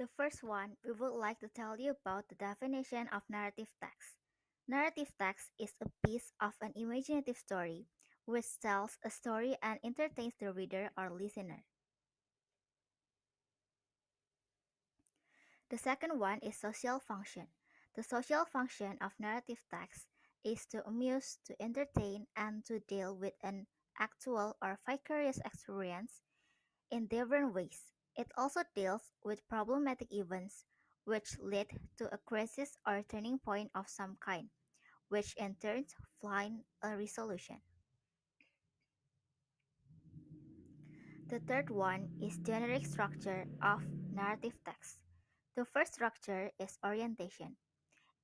The first one, we would like to tell you about the definition of narrative text. Narrative text is a piece of an imaginative story which tells a story and entertains the reader or listener. The second one is social function. The social function of narrative text is to amuse, to entertain, and to deal with an actual or vicarious experience in different ways. It also deals with problematic events which lead to a crisis or turning point of some kind, which in turn find a resolution. The third one is generic structure of narrative text. The first structure is orientation.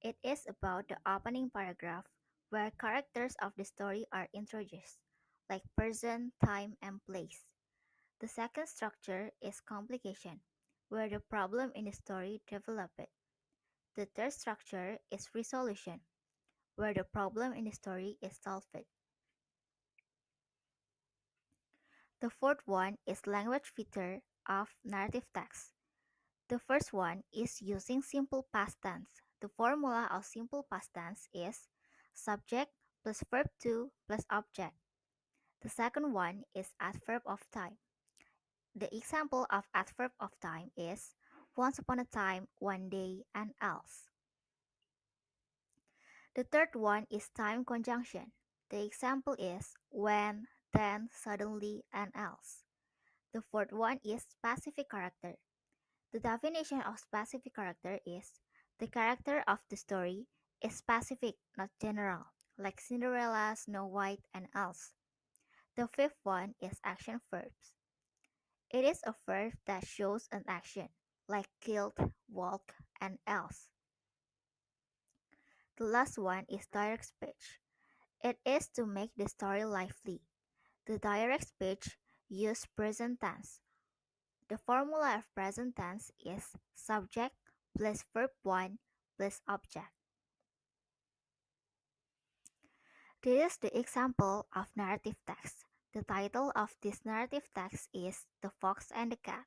It is about the opening paragraph where characters of the story are introduced, like person, time, and place. The second structure is complication, where the problem in the story developed. The third structure is resolution, where the problem in the story is solved. The fourth one is language feature of narrative text. The first one is using simple past tense. The formula of simple past tense is subject plus verb to plus object. The second one is adverb of time. The example of adverb of time is once upon a time, one day, and else. The third one is time conjunction. The example is when, then, suddenly, and else. The fourth one is specific character. The definition of specific character is the character of the story is specific, not general, like Cinderella, Snow White, and else. The fifth one is action verbs. It is a verb that shows an action, like killed, walk, and else. The last one is direct speech. It is to make the story lively. The direct speech uses present tense. The formula of present tense is subject plus verb 1 plus object. This is the example of narrative text. The title of this narrative text is The Fox and the Cat.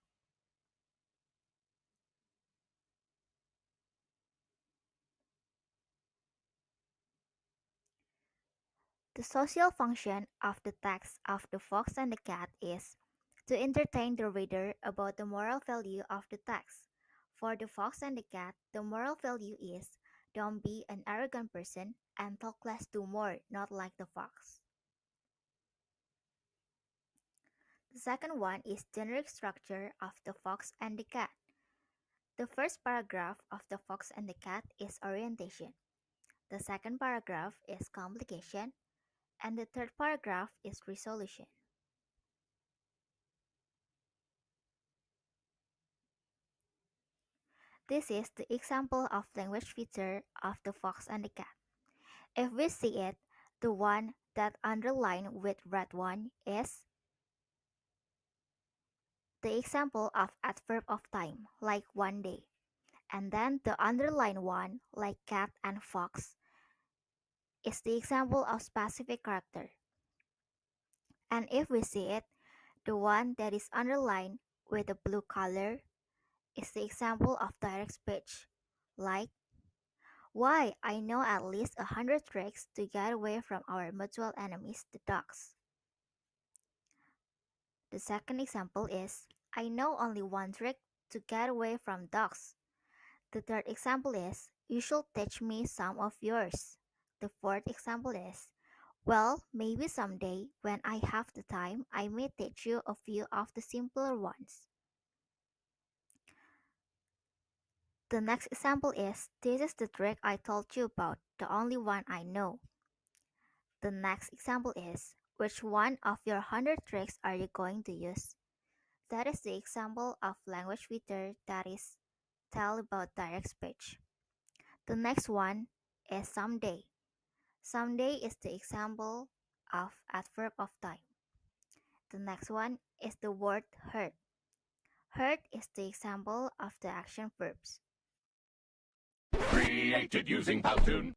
The social function of the text of The Fox and the Cat is to entertain the reader about the moral value of the text. For The Fox and the Cat, the moral value is don't be an arrogant person and talk less, do more, not like the fox. The second one is generic structure of The Fox and the Cat. The first paragraph of The Fox and the Cat is orientation. The second paragraph is complication, and the third paragraph is resolution. This is the example of language feature of The Fox and the Cat. If we see it, the one that underlined with red one is the example of adverb of time, like one day. And then the underlined one, like cat and fox, is the example of specific character. And if we see it, the one that is underlined with the blue color is the example of direct speech, like, why I know at least 100 tricks to get away from our mutual enemies, the dogs. The second example is, I know only one trick to get away from dogs. The third example is, you should teach me some of yours. The fourth example is, well, maybe someday when I have the time, I may teach you a few of the simpler ones. The next example is, this is the trick I told you about, the only one I know. The next example is, which one of your 100 tricks are you going to use? That is the example of language feature that is tell about direct speech. The next one is someday. Someday is the example of adverb of time. The next one is the word heard. Heard is the example of the action verbs. Created using Powtoon.